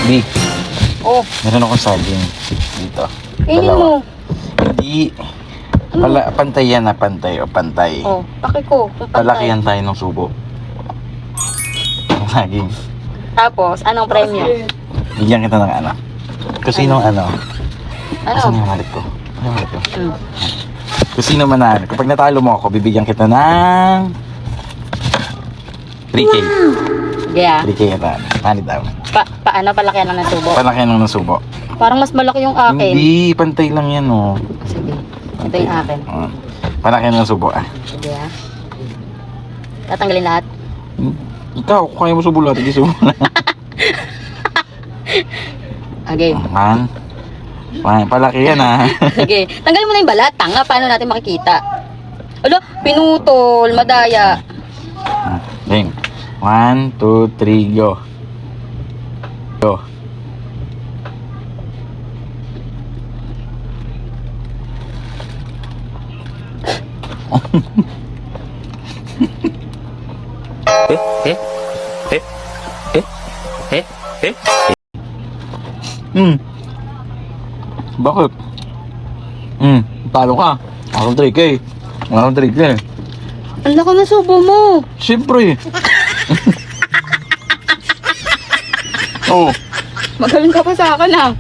B, Oh, meron akong saging dito. kainin mo. Hindi. Pantay yan na pantay o pantay. Oh, paki ko. Kung pantay. Palakihan tayo ng subo. Ang saging. Tapos, anong premyo? Bigyan kita ng ano. Kasinong ano? Ano? Asan yung wallet ko? Ano yung wallet ko? Hmm. Kung sino manalo. Kapag natalo mo ako, bibigyan kita ng 3K. Yeah. 3K kita. Money down. Paano palakihan ng subo? Palakihan ng subo. Parang mas malaki yung akin. Hindi, pantay lang yan oh. Sige. Ito yung akin. Palakihan ng subo ah. Sige ah. Tatanggalin lahat. Ikaw, kung kaya mo subo lahat, hindi subo na. Okay. Man, palaki yan ah. Sige. Tanggalin mo na yung balat. Tanga, paano natin makikita? Alo, pinutol, madaya. Game. 1, 2, 3, go. Go. Bakit? Talo ka. Akong 3K. Akong 3K. Ang laki na subo mo. Siyempre. Oh. Magaling ka pa sa akin ah.